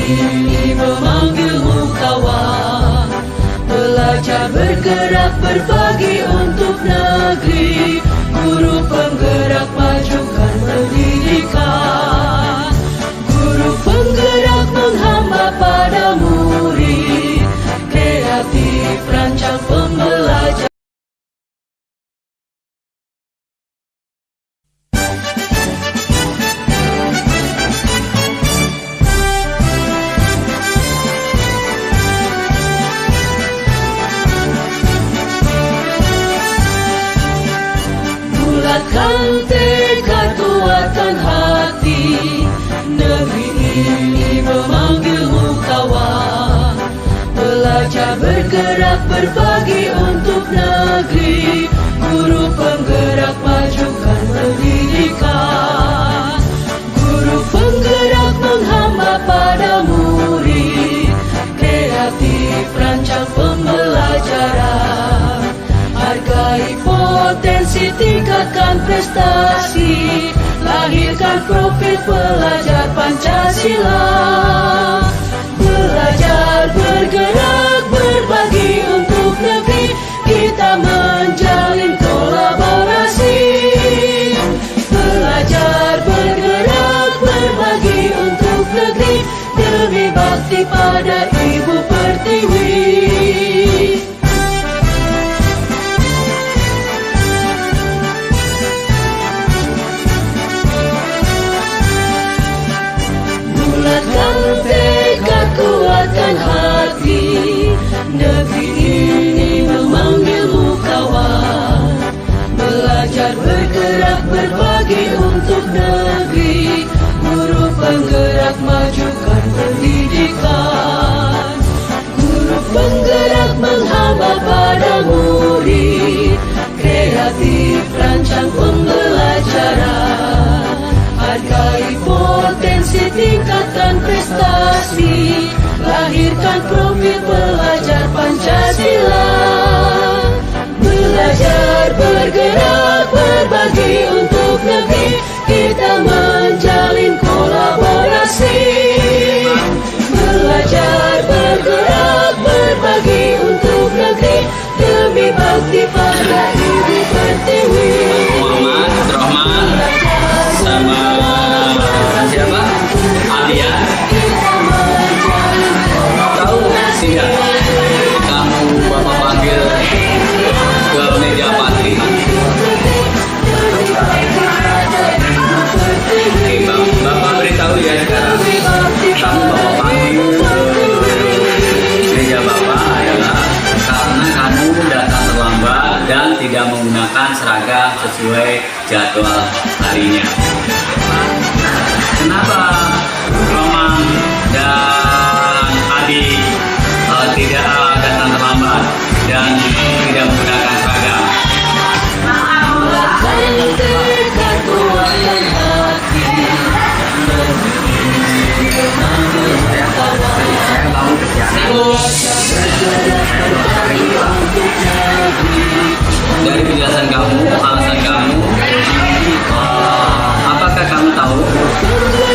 ini memanggilmu kawan. Belajar bergerak berbagi untuk negeri. Guru penggerak majukan pendidikan. Guru penggerak menghamba pada murid. Kreatif rancang pembelajaran. Bulatkan tekad, kuatkan hati. Negeri ini memanggilmu kawan. Belajar bergerak berbagi untuk negeri. Guru penggerak majukan pendidikan. Guru penggerak menghamba pada murid. Kreatif rancang pembelajaran. Hargai potensi, tingkatkan prestasi. Lahirkan profil pelajar Pancasila. Belajar bergerak berbagi untuk negeri. Kita menjalin kolaborasi. Belajar bergerak berbagi untuk negeri. Demi bakti pada Ibu Pertiwi. Bulatkan tekad, kuatkan hati. Negeri ini memanggilmu kawan. Belajar bergerak berbagi untuk negeri. Guru penggerak majukan pendidikan. Guru penggerak menghamba pada murid. Kreatif rancang pembelajaran. Hargai potensi, tingkatkan prestasi. Lahirkan profil pelajar Pancasila. Belajar bergerak berbagi untuk negeri. Kita menjalin kolaborasi. Belajar bergerak berbagi untuk negeri. Demi bakti pada Ibu Pertiwi. Muhammad Rahman sama siapa? Alia. Tahu tidak? Kamu Bapak panggil ke meja patri. Oke, Bapak beritahu ya sekarang. Kamu Bapak panggil ke meja Bapak adalah karena kamu datang terlambat dan tidak menggunakan seragam sesuai jadwal harinya. Kenapa Roman dan Adi tidak datang terlambat dan tidak menggunakan seragam? Dari penjelasan kamu, alasan kamu, apakah kamu tahu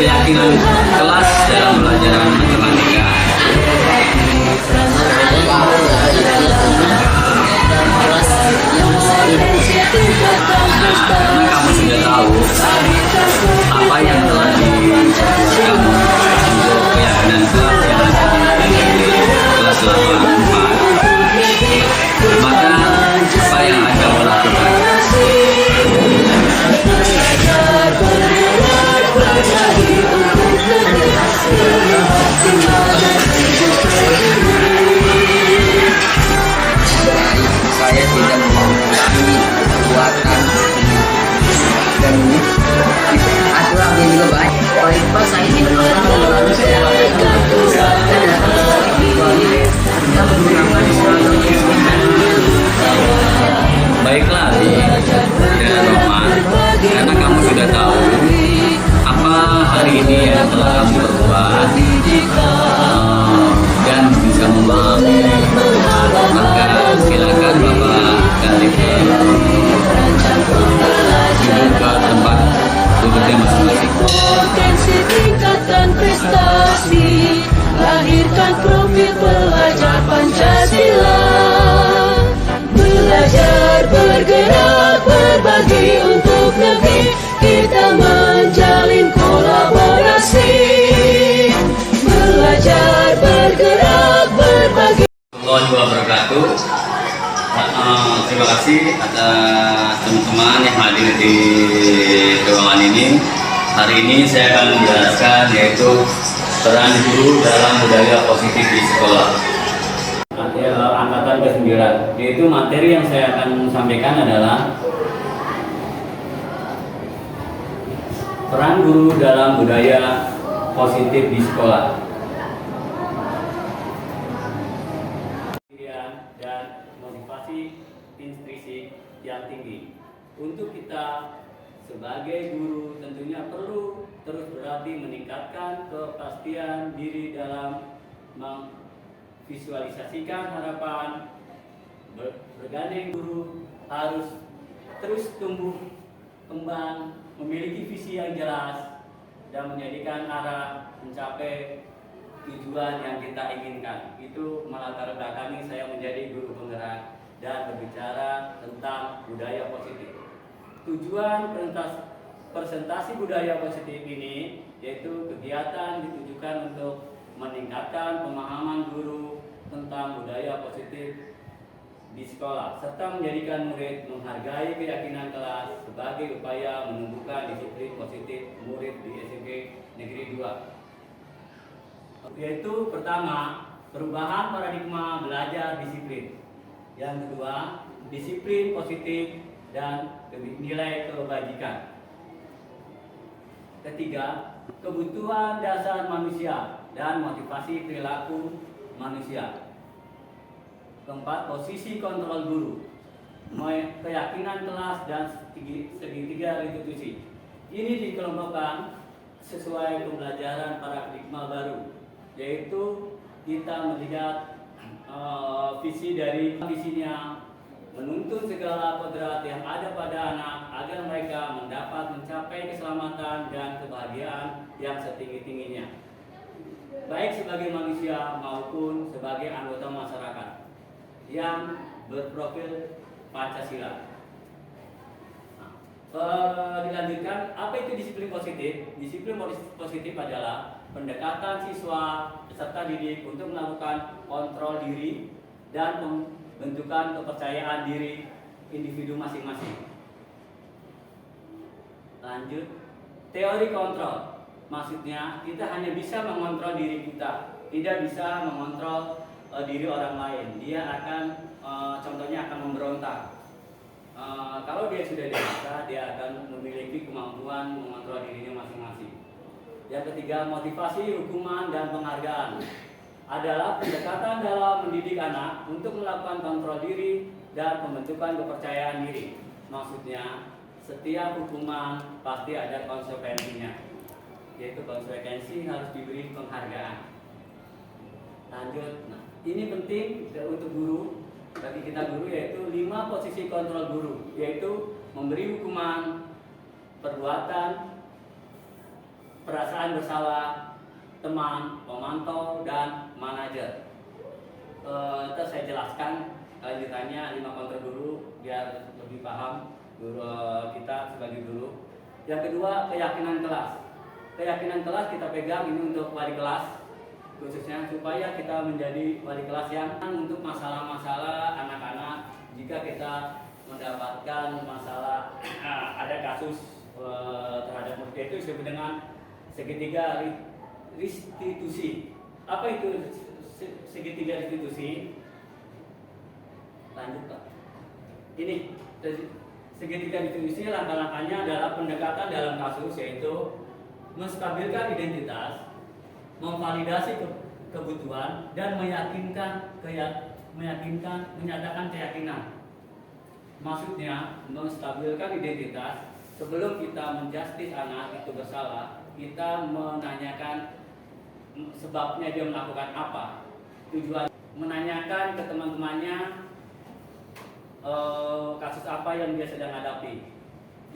keyakinan kelas dalam pelajaran matematika? Karena kamu sudah tahu apa yang telah dijelaskan untuk keyakinan kelas yang ada di kelas 84, maka apa yang akan kamu lakukan? Saya tidak mengurangi kekuatan dan aturan yang juga baik. Baik Pak, saya tidak mengurangi Baiklah, dan Roman, karena kamu sudah tahu apa hari ini yang telah kamu perbuat dan bisa memahami, maka silakan Bapak gali ke tempat duduknya masing-masing. Potensi tingkatkan prestasi. warahmatullahi wabarakatuh. Terima kasih atas teman-teman yang hadir di ruangan ini. Hari ini saya akan menjelaskan yaitu peran guru dalam budaya positif di sekolah. Angkatan ke-9, yaitu materi yang saya akan sampaikan adalah peran guru dalam budaya positif di sekolah. Dan motivasi intrinsik yang tinggi. Untuk kita sebagai guru tentunya perlu terus berarti meningkatkan kepastian diri dalam memvisualisasikan harapan. Bergandeng guru harus terus tumbuh kembang, memiliki visi yang jelas dan menjadikan arah mencapai tujuan yang kita inginkan. Itu melatar belakangi saya menjadi guru penggerak dan berbicara tentang budaya positif. Tujuan presentasi budaya positif ini yaitu kegiatan ditujukan untuk meningkatkan pemahaman guru tentang budaya positif di sekolah serta menjadikan murid menghargai keyakinan kelas sebagai upaya menumbuhkan disiplin positif murid di SMP Negeri 2. Yaitu pertama, perubahan paradigma belajar disiplin. Yang kedua, disiplin positif dan nilai kebajikan. Ketiga, kebutuhan dasar manusia dan motivasi perilaku manusia. Keempat, posisi kontrol guru, keyakinan kelas dan segitiga institusi. Ini dikelompokkan sesuai pembelajaran paradigma baru, yaitu kita melihat visi dari visinya menuntun segala kodrat yang ada pada anak agar mereka mendapat mencapai keselamatan dan kebahagiaan yang setinggi-tingginya, baik sebagai manusia maupun sebagai anggota masyarakat yang berprofil Pancasila. Dilanjutkan, apa itu disiplin positif? Disiplin positif adalah pendekatan siswa peserta didik untuk melakukan kontrol diri dan pembentukan kepercayaan diri individu masing-masing. Lanjut, teori kontrol. Maksudnya kita hanya bisa mengontrol diri kita, tidak bisa mengontrol diri orang lain. Dia akan contohnya akan memberontak. Kalau dia sudah dewasa, dia akan memiliki kemampuan mengontrol dirinya masing-masing. Yang ketiga, motivasi, hukuman, dan penghargaan adalah pendekatan dalam mendidik anak untuk melakukan kontrol diri dan pembentukan kepercayaan diri. Maksudnya, setiap hukuman pasti ada konsekuensinya, yaitu konsekuensi harus diberi penghargaan. Lanjut, ini penting untuk guru, bagi kita guru, yaitu 5 posisi kontrol guru, yaitu memberi hukuman, perbuatan, perasaan bersalah, teman, pemantau, dan manajer. Terus saya jelaskan lanjutannya 5 kontrol guru biar lebih paham guru kita sebagai guru. Yang kedua, keyakinan kelas. Keyakinan kelas kita pegang ini untuk wali kelas, khususnya supaya kita menjadi wali kelas yang untuk masalah-masalah anak-anak. Jika kita mendapatkan masalah ada kasus terhadap murid itu disebut dengan segitiga restitusi. Apa itu segitiga restitusi? Lanjut Pak. Ini segitiga restitusi, langkah-langkahnya adalah pendekatan dalam kasus, yaitu menstabilkan identitas, memvalidasi kebutuhan, dan menyatakan keyakinan. Maksudnya menstabilkan identitas. Sebelum kita menjustis anak itu bersalah, kita menanyakan sebabnya dia melakukan apa. Tujuan menanyakan ke teman-temannya kasus apa yang dia sedang hadapi.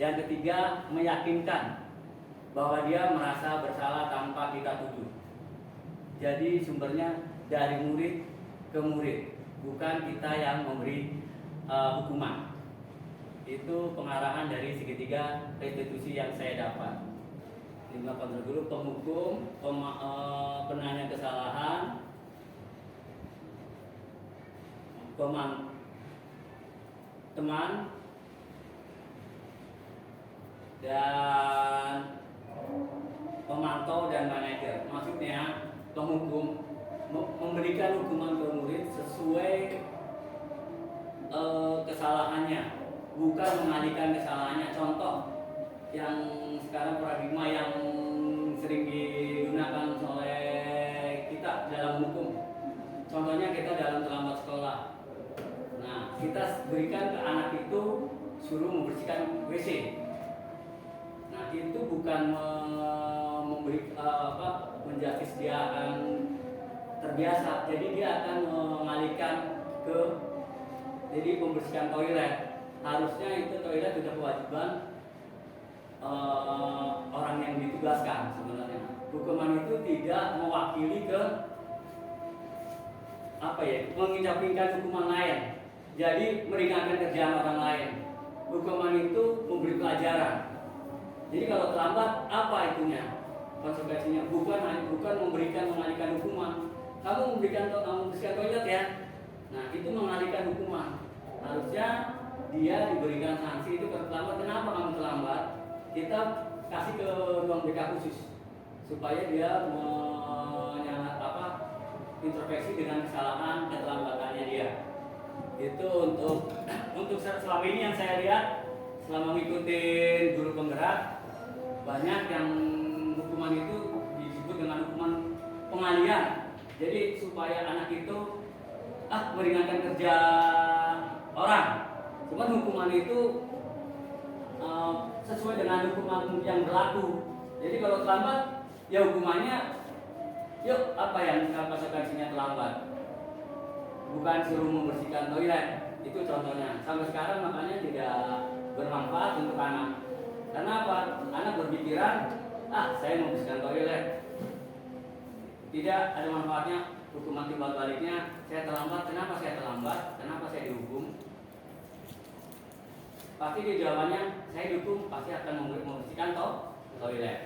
Yang ketiga, meyakinkan bahwa dia merasa bersalah tanpa kita tuduh. Jadi sumbernya dari murid ke murid, bukan kita yang memberi hukuman. Itu pengarahan dari segitiga restitusi yang saya dapat. 5 kontrol guru, penghukum, penanya kesalahan, teman dan pemantau dan manajer. Maksudnya penghukum memberikan hukuman ke murid sesuai kesalahannya, bukan mengalihkan kesalahannya. Contoh yang sekarang paradigma yang sering digunakan oleh kita dalam hukum. Contohnya kita dalam terlambat sekolah. Nah, kita berikan ke anak itu suruh membersihkan WC. Nah, itu bukan menjustis dia akan terbiasa. Jadi dia akan mengalihkan ke membersihkan toilet. Harusnya itu toilet sudah kewajiban orang yang ditugaskan sebenarnya. Hukuman itu tidak mewakili ke menginjak-injak hukuman lain. Jadi meringankan kerjaan orang lain. Hukuman itu memberi pelajaran. Jadi kalau terlambat apa itunya? Konsekuensinya bukan mengalihkan hukuman. Kamu membersihkan toilet ya. Nah, itu mengalihkan hukuman. Harusnya dia diberikan sanksi itu terlambat. Kenapa kamu terlambat? Kita kasih ke ruang BK khusus supaya dia introspeksi dengan kesalahan keterlambatannya dia. Itu untuk selama ini yang saya lihat selama mengikuti guru penggerak, banyak yang hukuman itu disebut dengan hukuman pengalihan. Jadi supaya anak itu meringankan kerja orang. Cuman hukuman itu sesuai dengan hukuman yang berlaku. Jadi kalau terlambat, ya hukumannya, apa yang konsekuensinya terlambat? Bukan suruh membersihkan toilet, itu contohnya. Sampai sekarang makanya tidak bermanfaat untuk anak. Karena apa? Anak berpikiran, saya membersihkan toilet. Tidak ada manfaatnya. Hukuman timbal baliknya, saya terlambat. Kenapa saya terlambat? Kenapa saya dihukum? Pasti dia jawabannya, saya dihukum pasti akan membersihkan toilet.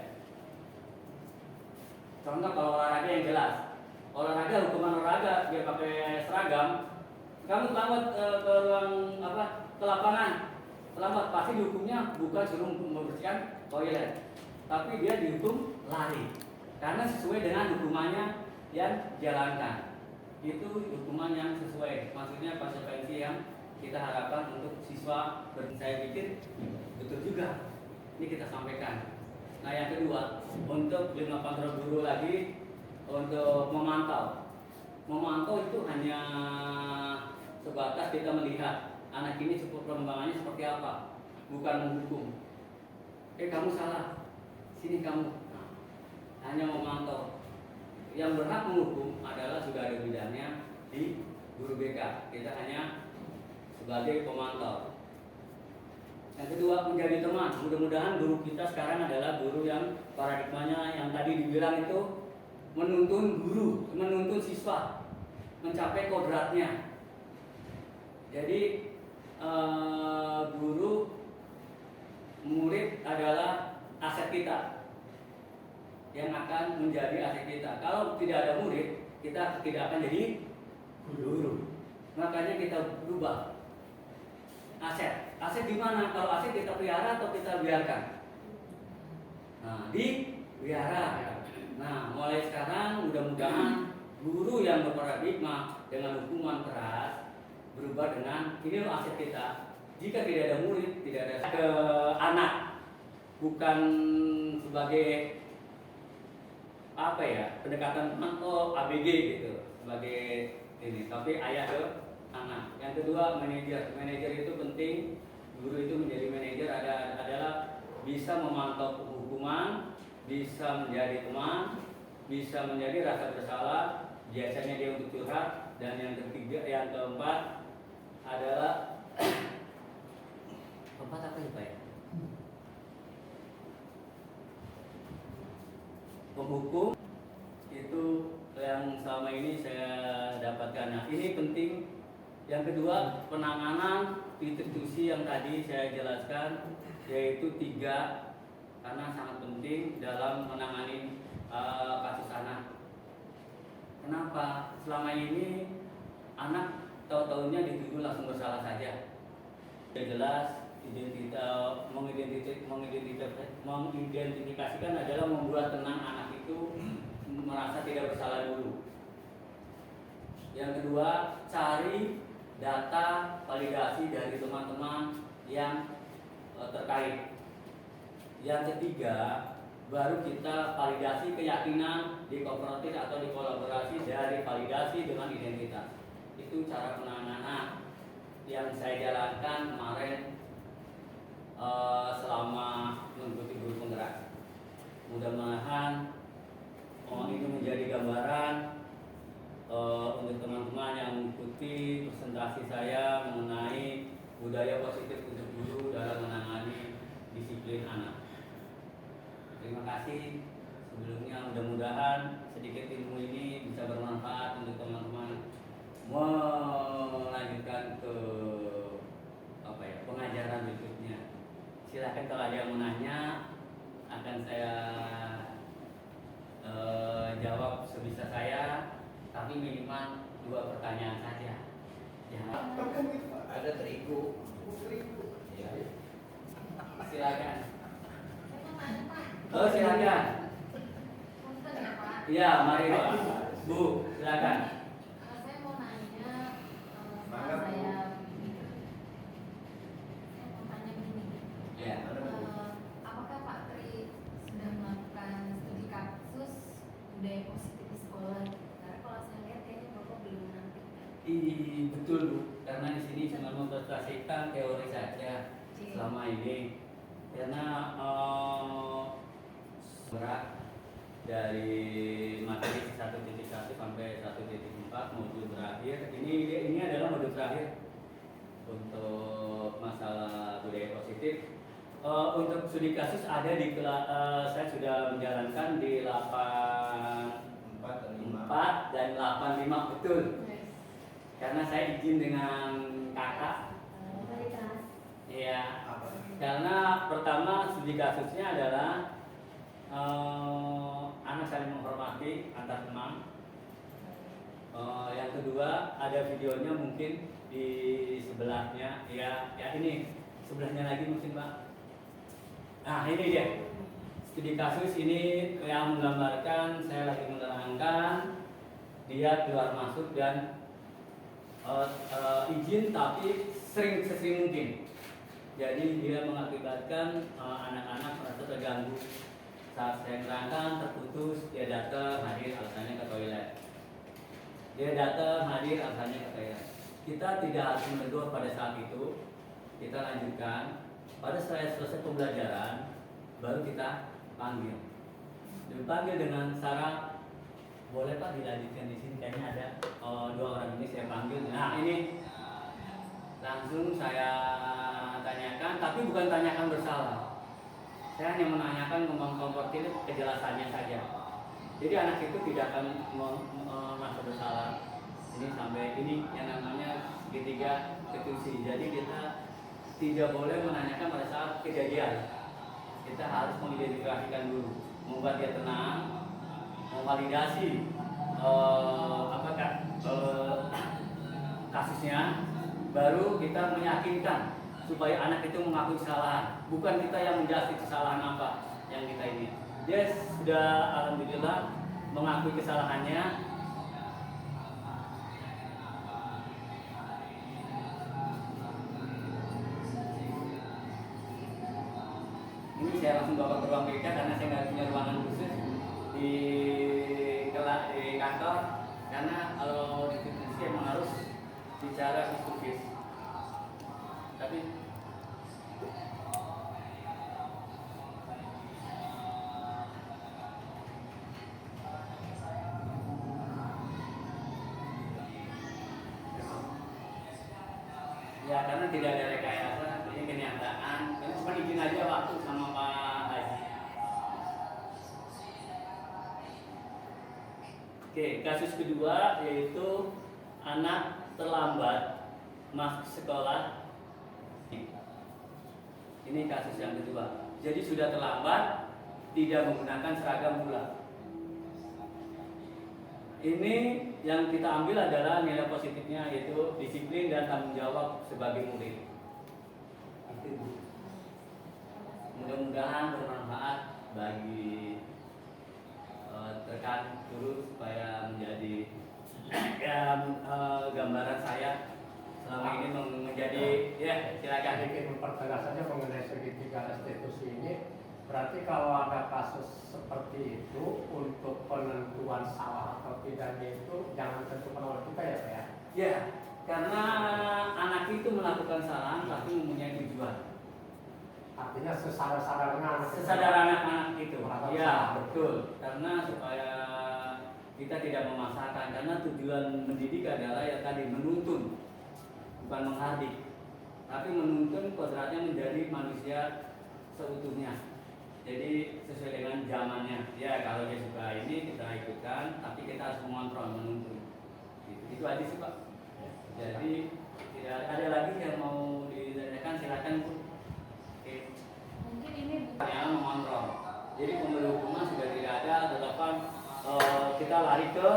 Contoh kalau olahraga yang jelas, hukuman olahraga dia pakai seragam, kamu terlambat ke lapangan, terlambat pasti dihukumnya bukan suruh membersihkan toilet, tapi dia dihukum lari, karena sesuai dengan hukumannya yang jalankan. Itu hukuman yang sesuai, maksudnya konsekuensi yang kita harapkan untuk siswa. Saya pikir betul juga ini kita sampaikan. Nah, yang kedua, untuk 5 kontrol guru lagi untuk memantau. Memantau itu hanya sebatas kita melihat anak ini perkembangannya seperti apa, bukan menghukum. Kamu salah, sini kamu. Nah, hanya memantau. Yang berhak menghukum adalah sudah ada bidangnya di guru BK. Kita hanya sebagai pemantau. Yang kedua, menjadi teman. Mudah-mudahan guru kita sekarang adalah guru yang paradigmanya yang tadi dibilang itu menuntun siswa mencapai kodratnya. Jadi guru murid adalah aset kita yang akan menjadi aset kita. Kalau tidak ada murid, kita tidak akan jadi guru. Makanya kita berubah. Aset di mana? Kalau aset kita pelihara atau kita biarkan? Nah, dipelihara. Nah, mulai sekarang mudah-mudahan guru yang berparadigma dengan hukuman keras berubah dengan ini loh aset kita. Jika tidak ada murid, tidak ada ke anak, bukan sebagai pendekatan ABG gitu sebagai ini, tapi ayah ke anak. Yang kedua, manajer itu penting. Guru itu menjadi manajer adalah bisa memantau hukuman, bisa menjadi teman, bisa menjadi rasa bersalah, biasanya dia untuk curhat. Dan yang keempat adalah keempat apa ya Pak ya? Penghukum itu yang selama ini saya dapatkan. Nah, ini penting. Yang kedua, penanganan institusi yang tadi saya jelaskan, yaitu 3, karena sangat penting dalam menangani kasus anak. Kenapa? Selama ini anak tahu-tahunya dituduh langsung bersalah saja. Sudah jelas mengidentifikasikan adalah membuat tenang anak itu merasa tidak bersalah dulu. Yang kedua, cari data validasi dari teman-teman yang terkait. Yang ketiga, baru kita validasi keyakinan di kooperatif atau di kolaborasi dari validasi dengan identitas. Itu cara penanganan yang saya jalankan kemarin selama mengikuti guru penggerak. Mudah-mudahan ini menjadi gambaran untuk teman-teman yang mengikuti presentasi saya mengenai budaya positif untuk guru dalam menangani disiplin anak. Terima kasih. Sebelumnya mudah-mudahan sedikit ilmu ini bisa bermanfaat untuk teman-teman melanjutkan ke pengajaran berikutnya. Silakan kalau ada yang menanya, akan saya jawab sebisa saya, tapi minimal 2 pertanyaan saja. Ya. Ada terigu. Ya. Silakan. Oh, silakan. Iya, mari Pak. Bu, silakan. Saya mau nanya, Mangga, Bu. saya mau tanya gini. Ya. Apakah Pak Tri sudah melakukan studi kasus budaya positif di sekolah? Karena kalau saya lihat kayaknya Bapak belum nanti. Betul Bu, karena di sini cuma mempresentasikan teori saja selama ini. Karena berat dari materi 1.1 sampai 1.4 modul terakhir. Ini adalah modul terakhir untuk masalah budaya positif. Untuk studi kasus ada di saya sudah menjalankan di 84 dan 85 betul. Karena saya izin dengan kakak. Iya. Karena pertama studi kasusnya adalah anak saling menghormati antar teman. Yang kedua ada videonya mungkin di sebelahnya. Ya ini sebelahnya lagi mungkin Pak. Nah ini dia studi kasus ini yang menggambarkan saya lagi menerangkan dia keluar masuk dan izin tapi sesering mungkin. Jadi dia mengakibatkan anak-anak merasa terganggu. Saat saya terangkan terputus, dia datang hadir alasannya ke toilet. Dia datang hadir alasannya ke toilet. Kita tidak harus menegur pada saat itu. Kita lanjutkan. Pada selesai pembelajaran, baru kita panggil. Dipanggil dengan syarat, boleh Pak dilanjutkan di sini. Kayaknya ada 2 orang ini saya panggil. Nah ini langsung saya tanyakan, tapi bukan tanyakan bersalah. Saya hanya menanyakan komportif kejelasannya saja. Jadi anak itu tidak akan merasa bersalah. Ini sampai ini yang namanya segitiga ketusi. Jadi kita tidak boleh menanyakan pada saat kejadian. Kita harus mengidentifikasikan dulu, membuat dia tenang, memvalidasi apakah kasusnya, baru kita meyakinkan supaya anak itu mengakui kesalahan, bukan kita yang menjelaskan kesalahan apa yang kita ini. Dia sudah alhamdulillah mengakui kesalahannya. Ini saya langsung bawa ke ruang BK karena saya nggak punya ruangan khusus di kantor, karena kalau di institusi emang harus bicara face to face. Tapi ya karena tidak ada rekayasa, ini kenyataan. Ini cuma izin aja waktu sama Pak Haji. Oke, kasus kedua yaitu anak terlambat masuk sekolah. Ini kasus yang kedua. Jadi sudah terlambat, tidak menggunakan seragam pula. Ini yang kita ambil adalah nilai positifnya, yaitu disiplin dan tanggung jawab sebagai murid. Itu mudah-mudahan bermanfaat bagi rekan guru supaya menjadi gambaran saya selama ini menjadi silakan. Sedikit mempertegas saja mengenai segitiga restitusi ini. Berarti kalau ada kasus seperti itu untuk penentuan salah atau tidaknya itu jangan tentukan oleh kita ya Pak ya? Ya, karena anak itu melakukan kesalahan tapi mempunyai tujuan. Artinya sesadar-sadarnya anak Sesadar anak-anak itu. Melakukan Ya, kesalahan. betul. Karena supaya kita tidak memaksakan, karena tujuan mendidik adalah ya tadi menuntun, bukan menghardik. Tapi menuntun kodratnya menjadi manusia seutuhnya. Jadi sesuai dengan zamannya. Ya kalau dia suka ini kita ikutkan, tapi kita harus mengontrol, menuntun. Itu aja sih Pak. Jadi tidak ada lagi yang mau ditanyakan, silakan Bu. Oke. Mungkin ini Yang mengontrol. Jadi pemberi hukuman sudah tidak ada, tetapi kita lari ke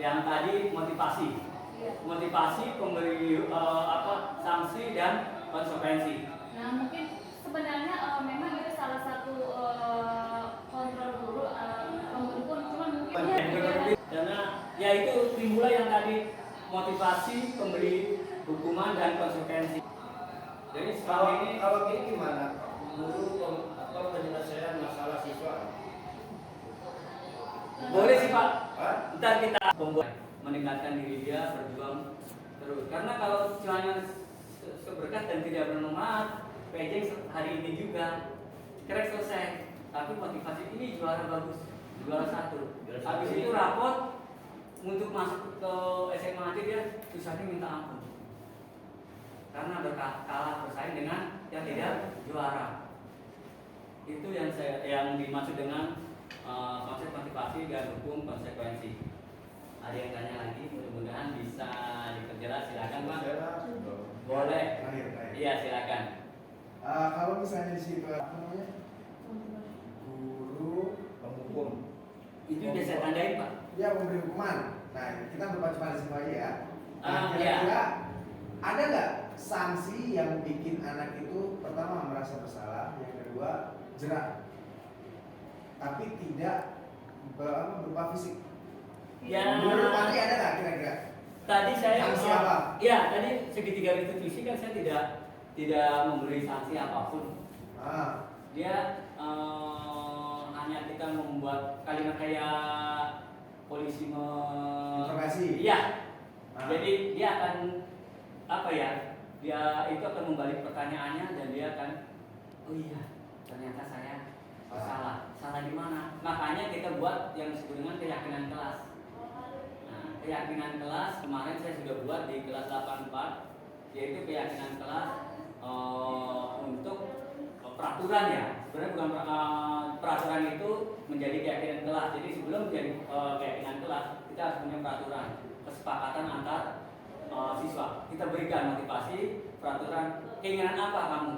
yang tadi motivasi. Motivasi, pemberi sanksi dan konsekuensi. Nah mungkin sebenarnya memang itu salah satu kontrol guru pemberi, cuman mungkin Karena ya itu timbullah yang tadi motivasi, pemberi hukuman dan konsekuensi. Jadi selama ini Kalau gini gimana? Guru penyelesaian masalah siswa. boleh sih Pak. Hah? Ntar kita membuat meningkatkan diri dia, berjuang terus. Karena kalau cuma seberkas dan tidak bermanfaat, PJ hari ini juga kerek selesai, tapi motivasi ini juara bagus, juara satu. Habis itu rapot untuk masuk ke SMA aja dia susahnya minta ampun, karena kalah bersaing dengan yang tidak juara. Itu yang dimaksud dengan konsep motivasi dan hukum konsekuensi. Ada yang tanya lagi, mudah-mudahan bisa diperjelas. Silakan Pak. Boleh. Iya silakan. Kalau misalnya di situ apa namanya guru penghukum, Itu udah saya tandain Pak. dia memberi hukuman. Nah kita berpacu pada situ aja ya. Nah, Iya. kira-kira ada nggak sanksi yang bikin anak itu pertama merasa bersalah, yang kedua jerak, tapi tidak berupa fisik? Ya. Menurut Patri ada nggak kira-kira? Tadi saya Sanksi apa? Ya tadi segitiga restitusi kan saya tidak memberi sanksi apapun. Dia hanya kita membuat kalimat kayak polisi Interogasi. Iya. Ah. Jadi dia akan apa ya? Dia itu akan membalik pertanyaannya dan dia akan oh iya ternyata saya salah. Salah di mana? Makanya kita buat yang disebut dengan keyakinan kelas. Nah, keyakinan kelas kemarin saya sudah buat di kelas 84, yaitu keyakinan kelas untuk peraturan ya. Sebenarnya bukan peraturan itu menjadi keyakinan kelas. Jadi sebelum menjadi keyakinan kelas kita harus punya peraturan, kesepakatan antar siswa. Kita berikan motivasi, peraturan, keinginan apa kamu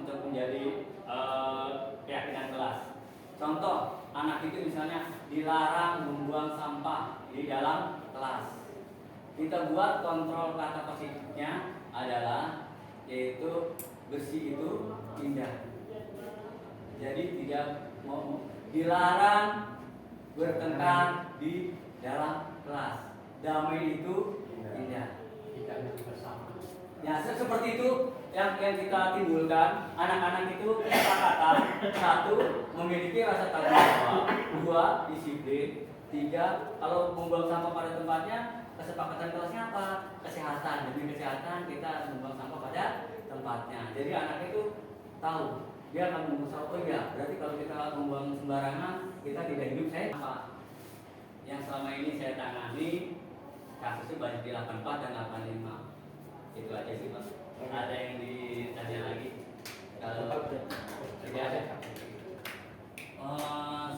untuk menjadi keyakinan kelas. Contoh, anak itu misalnya dilarang membuang sampah di dalam kelas. Kita buat kontrol kata positifnya adalah yaitu bersih itu indah. Jadi tidak mau dilarang bertengkar di dalam kelas. Damai itu indah. Tidak bersama. Ya seperti itu yang kita timbulkan. Anak-anak itu kesepakatan, satu memiliki rasa tanggung jawab, dua disiplin, tiga kalau membuang sampah pada tempatnya. Kesepakatan kelasnya apa? Kesehatan. Demi kesehatan kita harus membuang sampah pada tempatnya. Jadi anak itu tahu dia akan membuang oh ya berarti kalau kita membuang sembarangan kita tidak hidup sehat. Yang selama ini saya tangani kasusnya banyak di 84 dan 85. Itu aja sih Pak. Ada yang ditanya lagi? Kalau tidak ada.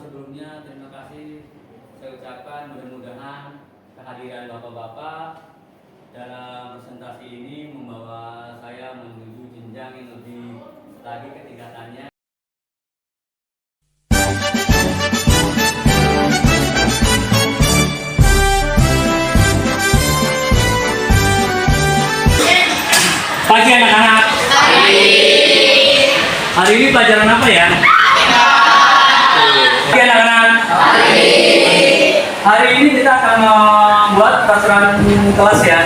Sebelumnya terima kasih saya ucapkan, mudah-mudahan kehadiran Bapak-bapak dalam presentasi ini membawa saya menuju jenjang yang lebih lagi ketingkatannya. Hari ini pelajaran apa ya? Oke anak-anak. Hari ini kita akan membuat peraturan kelas ya.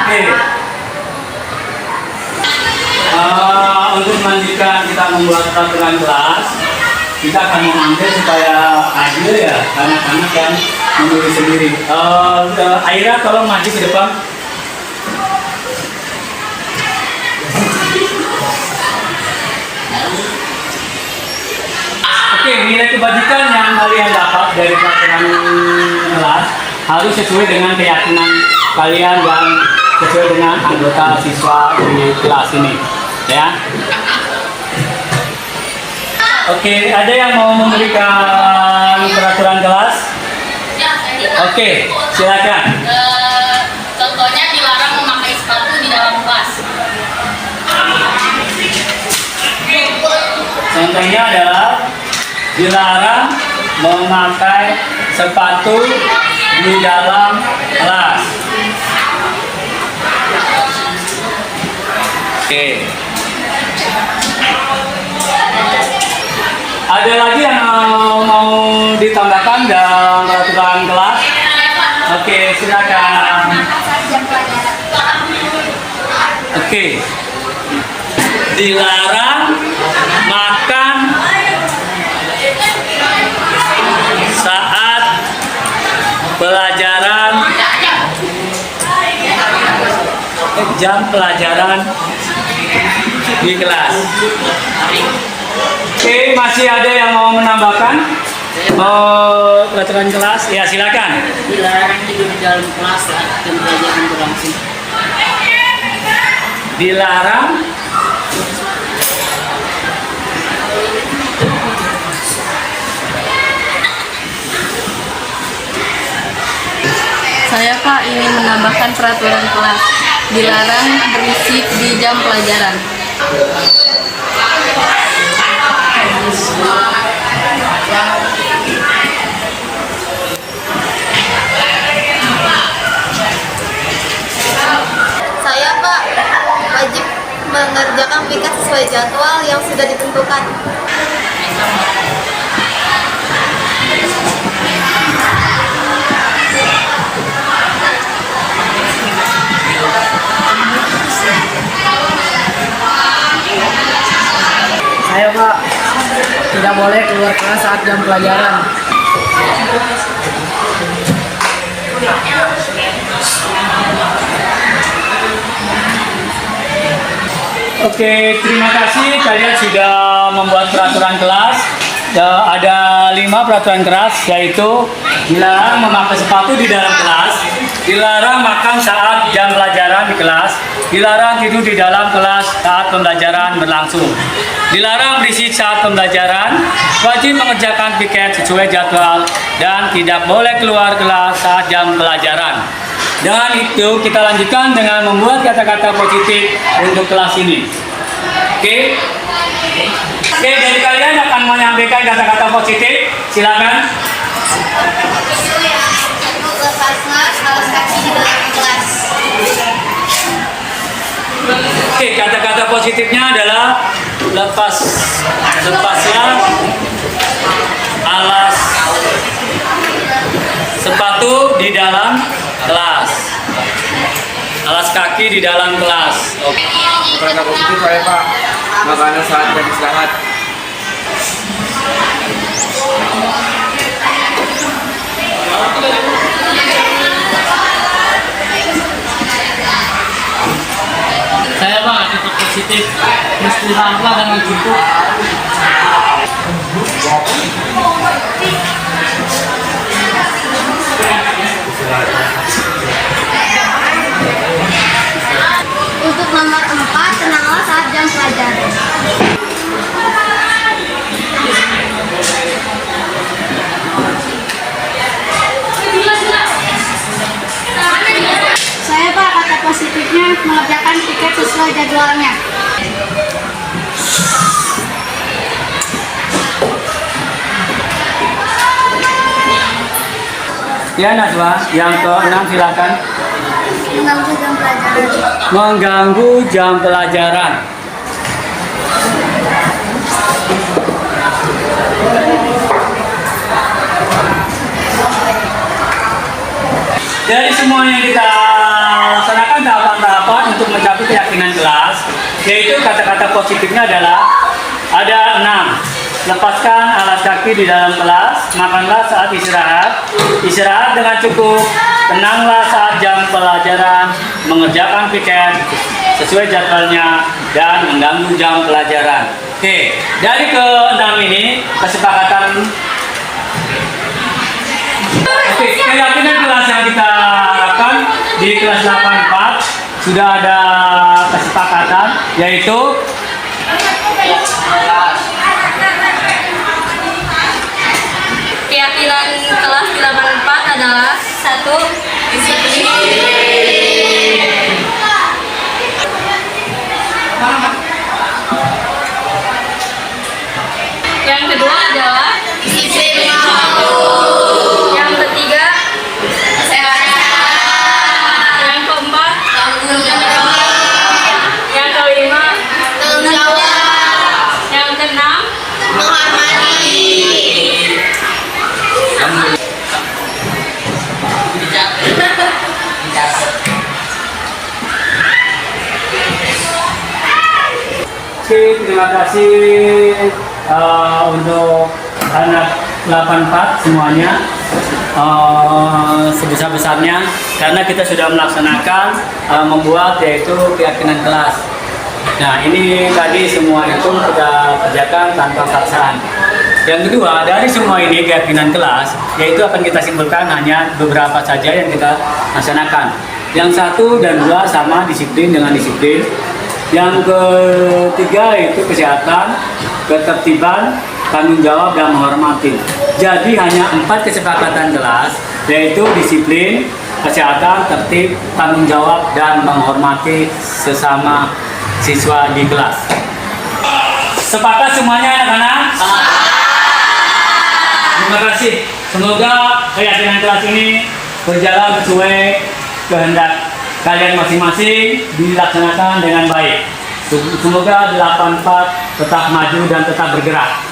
Oke. Untuk melanjutkan kita membuat peraturan kelas, kita akan memanggil supaya adil ya anak-anak yang menulis sendiri. Aira tolong maju ke depan. Oke, nilai kebajikan yang kalian dapat dari peraturan kelas harus sesuai dengan keyakinan kalian dan sesuai dengan anggota siswa di kelas ini, ya. Oke, ada yang mau memberikan peraturan kelas? Oke, silakan. Contohnya dilarang memakai sepatu di dalam kelas. Contohnya adalah dilarang memakai sepatu di dalam kelas. Oke. Ada lagi yang mau ditambahkan dalam peraturan kelas? Oke, silakan. Oke. Dilarang makan saat pelajaran jam pelajaran di kelas. Oke, masih ada yang mau menambahkan peraturan kelas? Ya, silakan. Dilarang tidur di dalam kelas saat jam pelajaran berlangsung. Dilarang Saya Pak ingin menambahkan peraturan kelas. Dilarang berisik di jam pelajaran. Saya Pak wajib mengerjakan piket sesuai jadwal yang sudah ditentukan. Saya Pak tidak boleh keluar kelas saat jam pelajaran. Oke, terima kasih kalian sudah membuat peraturan kelas. Ada 5 peraturan kelas, yaitu dilarang memakai sepatu di dalam kelas, dilarang makan saat jam pelajaran di kelas, dilarang tidur di dalam kelas saat pembelajaran berlangsung, dilarang berisik saat pembelajaran, wajib mengerjakan piket sesuai jadwal, dan tidak boleh keluar kelas saat jam pelajaran. Dengan itu kita lanjutkan dengan membuat kata-kata positif untuk kelas ini. Oke? Oke, dari kalian akan menyampaikan kata-kata positif. Silakan. Oke, kata-kata positifnya adalah lepaslah alas sepatu di dalam kelas, alas kaki di dalam kelas. Oke. Kata positif saya Pak, makanan saat jam istirahat. Saya Pak kata positif istirahatlah dengan cukup. Untuk nomor 4, tenanglah saat jam pelajaran. Saya Pak kata positifnya mengerjakan piket sesuai jadwalnya. Ya Najwa, yang ke-6 silakan. Mengganggu jam pelajaran. Mengganggu jam pelajaran. Dari semua yang kita laksanakan tahapan-tahapan untuk mencapai keyakinan kelas, yaitu kata-kata positifnya adalah ada 6. Lepaskan alas kaki di dalam kelas, makanlah saat istirahat, istirahat dengan cukup, tenanglah saat jam pelajaran, mengerjakan piket sesuai jadwalnya, dan mengganggu jam pelajaran. Oke, dari ke-6 ini kesepakatan. Oke, keyakinan kelas yang kita harapkan di kelas 84 sudah ada kesepakatan, yaitu Keyakinan kelas 84 adalah 1. Disiplin. Yang kedua adalah Disiplin. yang ketiga Kesehatan. yang keempat Tanggung jawab. yang kelima Tanggung jawab. yang keenam Menghormati. terima kasih untuk anak 84 semuanya sebesar-besarnya, karena kita sudah melaksanakan membuat yaitu keyakinan kelas. Nah, ini tadi semua itu kita kerjakan tanpa paksaan. Yang kedua, dari semua ini keyakinan kelas, yaitu akan kita simpulkan hanya beberapa saja yang kita laksanakan. Yang 1 dan 2 sama, disiplin dengan disiplin. Yang ketiga itu kesehatan, ketertiban, tanggung jawab, dan menghormati. Jadi hanya 4 kesepakatan kelas, yaitu disiplin, kesehatan, tertib, tanggung jawab, dan menghormati sesama siswa di kelas. Sepakat semuanya anak-anak? Terima kasih. Semoga keyakinan kelas ini berjalan sesuai kehendak kalian masing-masing, dilaksanakan dengan baik. Semoga 84 tetap maju dan tetap bergerak.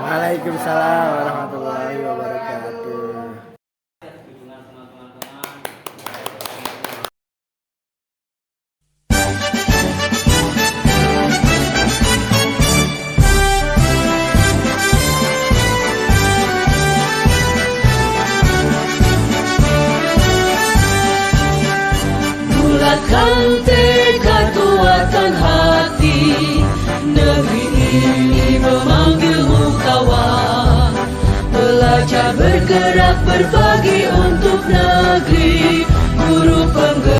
Waalaikumsalam warahmatullahi wabarakatuh. Bulatkan tekad, kuatkan hati, negeri ini memanggilmu kawan. Belajar bergerak berbagi untuk negeri, guru penggerak